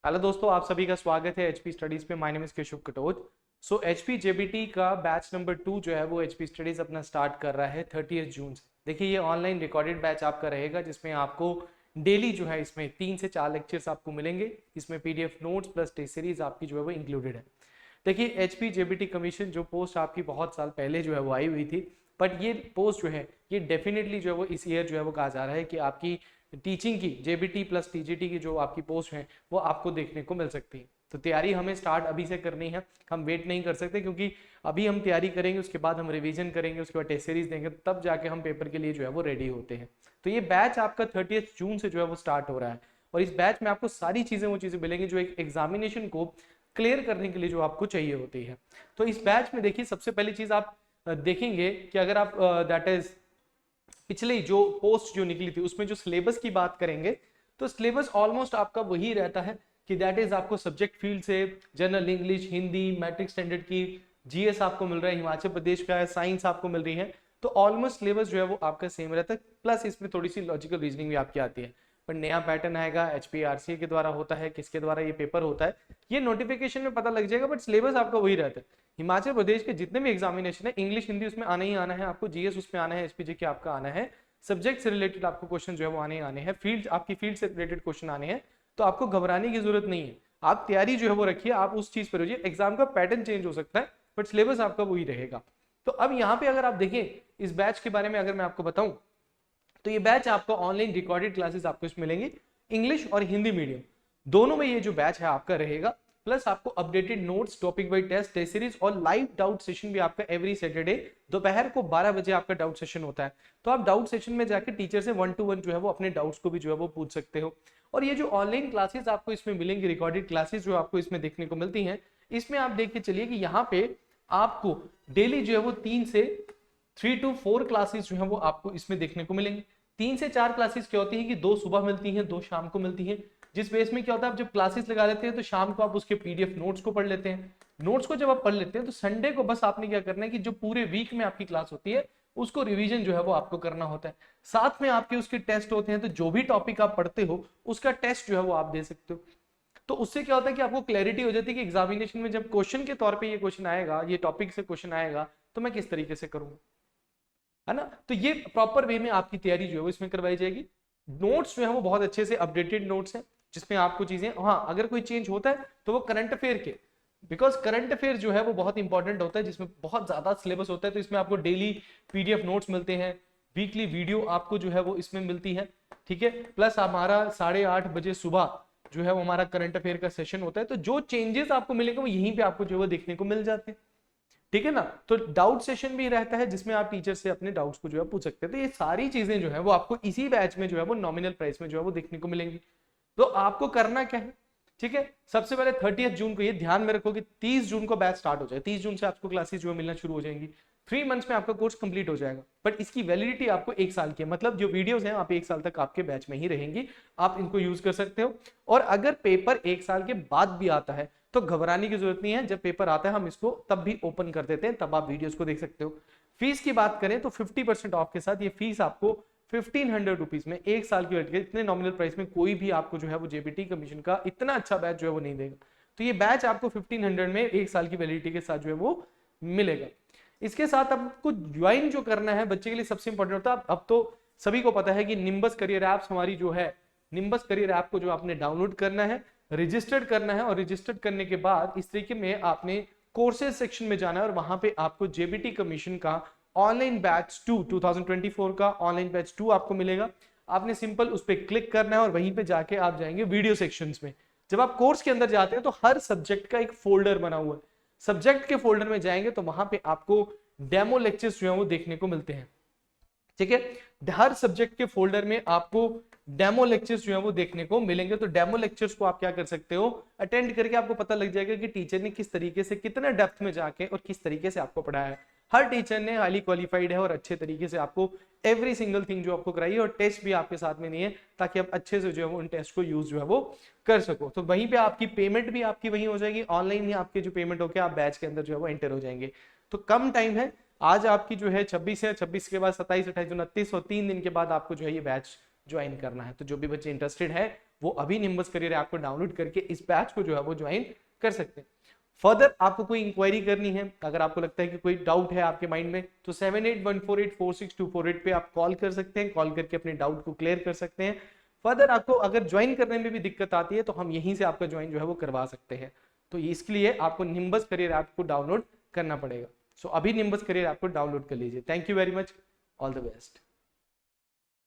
Hello दोस्तों, आप सभी का स्वागत है एचपी स्टडीज पे। My name is Keshav Katoch. So HP JBT का बैच नंबर 2 जो है वो एचपी स्टडीज अपना स्टार्ट कर रहा है 30 जून से। देखिए, ये ऑनलाइन रिकॉर्डेड बैच आपका रहेगा जिसमें आपको डेली जो है इसमें 3 से 4 लेक्चर्स आपको मिलेंगे। इसमें PDF notes plus test series आपकी जो है वो इंक्लूडेड है। देखिए, एचपी जेबीटी कमीशन जो पोस्ट आपकी बहुत साल पहले जो है वो आई हुई थी, बट ये पोस्ट जो है ये डेफिनेटली जो है वो इस ईयर जो है वो कहा जा रहा है कि आपकी टीचिंग की जेबीटी प्लस टीजीटी की जो आपकी पोस्ट है वो आपको देखने को मिल सकती है। तो तैयारी हमें स्टार्ट अभी से करनी है, हम वेट नहीं कर सकते, क्योंकि अभी हम तैयारी करेंगे, उसके बाद हम रिवीजन करेंगे, उसके बाद टेस्ट सीरीज देंगे, तब जाके हम पेपर के लिए जो है वो रेडी होते हैं। तो ये बैच आपका 30 जून से जो है वो स्टार्ट हो रहा है, और इस बैच में आपको सारी चीजें वो चीजें मिलेंगी जो एक एग्जामिनेशन को क्लियर करने के लिए जो आपको चाहिए होती है। तो इस बैच में देखिए, सबसे पहली चीज आप देखेंगे कि अगर आप दैट इज पिछले जो पोस्ट जो निकली थी उसमें जो सिलेबस की बात करेंगे, तो सिलेबस ऑलमोस्ट आपका वही रहता है कि दैट इज आपको सब्जेक्ट फील्ड से general English, Hindi, matric standard की जीएस आपको मिल रहा है, हिमाचल प्रदेश का है, साइंस आपको मिल रही है। तो ऑलमोस्ट सिलेबस जो है वो आपका सेम रहता है, प्लस इसमें थोड़ी सी लॉजिकल रीजनिंग भी आपकी आती है। पर नया पैटर्न आएगा, एचपीआरसीए के द्वारा होता है, किसके द्वारा ये पेपर होता है ये नोटिफिकेशन में पता लग जाएगा, बट सिलेबस आपका वही रहता है। हिमाचल प्रदेश के जितने भी एग्जामिनेशन है, इंग्लिश हिंदी उसमें आना ही आना है आपको, जीएस उसमें आना है, एसपीजे के आपका आना है, सब्जेक्ट से रिलेटेड आपको क्वेश्चन जो है वो आने ही आने हैं, फील्ड आपकी फील्ड से रिलेटेड क्वेश्चन आने हैं। तो आपको घबराने की जरूरत नहीं है, आप तैयारी जो है वो रखिए, आप उस चीज पर रहिए। एग्जाम का पैटर्न चेंज हो सकता है बट सिलेबस आपका वही रहेगा। तो अब यहाँ पे अगर आप देखें इस बैच के बारे में अगर मैं आपको बताऊं, तो ये बैच आपको ऑनलाइन रिकॉर्डेड क्लासेस आपको इसमें मिलेंगी, इंग्लिश और हिंदी मीडियम दोनों में ये जो बैच है आपका रहेगा। प्लस आपको updated notes, topic wise test series और लाइव डाउट सेशन भी आपका एवरी सैटरडे दोपहर को 12 बजे आपका डाउट सेशन होता है। तो आप डाउट सेशन में जाकर टीचर से 1-to-1 जो है वो अपने डाउट्स को भी जो है वो पूछ सकते हो। और ये जो ऑनलाइन क्लासेस आपको इसमें मिलेंगी, रिकॉर्डेड क्लासेस जो आपको इसमें देखने को मिलती हैं, इसमें आप देख के चलिए कि यहाँ पे आपको डेली जो है वो 3 to 4 क्लासेस जो है वो आपको इसमें देखने को मिलेंगी। 3 से 4 क्लासेस क्या होती है कि 2 सुबह मिलती हैं, 2 शाम को मिलती हैं, जिस बेस में क्या होता है, आप जब क्लासेस लगा लेते हैं तो शाम को आप उसके पीडीएफ नोट्स को पढ़ लेते हैं। नोट्स को जब आप पढ़ लेते हैं तो संडे को बस आपने क्या करना है कि जो पूरे वीक में आपकी क्लास होती है उसको रिवीजन जो है वो आपको करना होता है। साथ में आपके उसके टेस्ट होते हैं, तो जो भी टॉपिक आप पढ़ते हो उसका टेस्ट जो है वो आप दे सकते हो। तो उससे क्या होता है कि आपको क्लैरिटी हो जाती है कि एग्जामिनेशन में जब क्वेश्चन के तौर पे ये क्वेश्चन आएगा, ये टॉपिक से क्वेश्चन आएगा, तो मैं किस तरीके से करूंगा, है ना। तो ये प्रॉपर वे में आपकी तैयारी जो है वो इसमें करवाई जाएगी। नोट्स जो है वो बहुत अच्छे से अपडेटेड नोट्स हैं, जिसमें आपको चीजें, हाँ अगर कोई चेंज होता है तो वो करंट अफेयर के, बिकॉज करंट अफेयर जो है वो बहुत इंपॉर्टेंट होता है, जिसमें बहुत ज्यादा सिलेबस होता है। तो इसमें आपको डेली पीडीएफ नोट्स मिलते हैं, वीकली वीडियो आपको जो है वो इसमें मिलती है, ठीक है। प्लस हमारा 8:30 बजे सुबह जो है वो हमारा करंट अफेयर का सेशन होता है। तो जो चेंजेस आपको मिलेंगे वो यहीं पे आपको जो है वो देखने को मिल जाते हैं, ठीक है ना। तो डाउट सेशन भी रहता है जिसमें आप टीचर से अपने डाउट्स को जो है पूछ सकते हैं। तो ये सारी चीजें जो है वो आपको इसी बैच में जो है वो नॉमिनल प्राइस में जो है वो देखने को मिलेंगी। तो आपको करना क्या है, ठीक है, सबसे पहले 30 जून को ये ध्यान में रखो कि 30 जून को बैच स्टार्ट हो जाए, 30 जून से आपको क्लासेस जो है मिलना शुरू हो जाएंगी। 3 मंथ्स में आपका कोर्स कंप्लीट हो जाएगा, बट इसकी वैलिडिटी आपको 1 साल की है, मतलब जो वीडियोस हैं आप 1 साल तक आपके बैच में ही रहेंगी, आप इनको यूज कर सकते हो। और अगर पेपर 1 साल के बाद भी आता है तो घबराने की जरूरत नहीं है, जब पेपर आता है हम इसको तब भी ओपन कर देते हैं, तब आप वीडियोस को देख सकते हो। फीस की बात करें तो 50% ऑफ के साथ ये फीस आपको 1500 रुपीज में 1 साल की बैठ के, इतने नॉमिनल प्राइस में कोई भी आपको जो है वो जेबीटी कमीशन का इतना अच्छा बैच जो है वो नहीं देगा। तो ये बैच आपको 1500 में 1 साल की वैलिडिटी के साथ जो है वो मिलेगा। इसके साथ आपको ज्वाइन जो करना है बच्चे के लिए सबसे इंपॉर्टेंट होता है, अब तो सभी को पता है कि निम्बस करियर एप्स हमारी जो है, निम्बस करियर ऐप को जो आपने डाउनलोड करना है, रजिस्टर्ड करना है, और रजिस्टर्ड करने के बाद इस तरीके में आपने कोर्सेज सेक्शन में जाना है, और वहां पे आपको जेबीटी कमीशन का ऑनलाइन बैच 2 2024 का ऑनलाइन बैच 2 आपको मिलेगा। आपने सिंपल उस पर क्लिक करना है और वहीं पे जाके आप जाएंगे वीडियो सेक्शंस में। जब आप कोर्स के अंदर जाते हैं तो हर सब्जेक्ट का एक फोल्डर बना हुआ है, सब्जेक्ट के फोल्डर में जाएंगे तो वहां पे आपको डेमो लेक्चर्स जो है वो देखने को मिलते हैं, ठीक है। हर सब्जेक्ट के फोल्डर में आपको डेमो लेक्चर्स जो है वो देखने को मिलेंगे। तो डेमो लेक्चर्स को आप क्या कर सकते हो, अटेंड करके आपको पता लग जाएगा कि टीचर ने किस तरीके से, कितना डेप्थ में जाके और किस तरीके से आपको पढ़ाया है। हर टीचर ने हाईली क्वालिफाइड है और अच्छे तरीके से आपको एवरी सिंगल थिंग जो आपको कराई है, और टेस्ट भी आपके साथ में नहीं है, ताकि आप अच्छे से जो है वो उन टेस्ट को यूज जो है वो कर सको। तो वहीं पे आपकी पेमेंट भी आपकी वहीं हो जाएगी, ऑनलाइन ही आपके जो पेमेंट होकर आप बैच के अंदर जो है वो एंटर हो जाएंगे। तो कम टाइम है, आज आपकी जो है 26 है, 26 के बाद 27, 28, 29 और 3 दिन के बाद आपको जो है ये बैच ज्वाइन करना है। तो जो भी बच्चे इंटरेस्टेड है वो अभी निम्बस करियर ऐप को डाउनलोड करके इस बैच को जो है वो ज्वाइन कर सकते हैं। फर्दर आपको कोई इंक्वायरी करनी है, अगर आपको लगता है कि कोई डाउट है आपके माइंड में, तो 7814846248 पे आप कॉल कर सकते हैं, कॉल करके अपने डाउट को क्लियर कर सकते हैं। फर्दर आपको अगर ज्वाइन करने में भी दिक्कत आती है तो हम यहीं से आपका ज्वाइन जो है वो करवा सकते हैं। तो इसके लिए आपको निम्बस करियर ऐप को डाउनलोड करना पड़ेगा। सो अभी निम्बस करियर ऐप को डाउनलोड कर लीजिए। Thank you very much, all the best.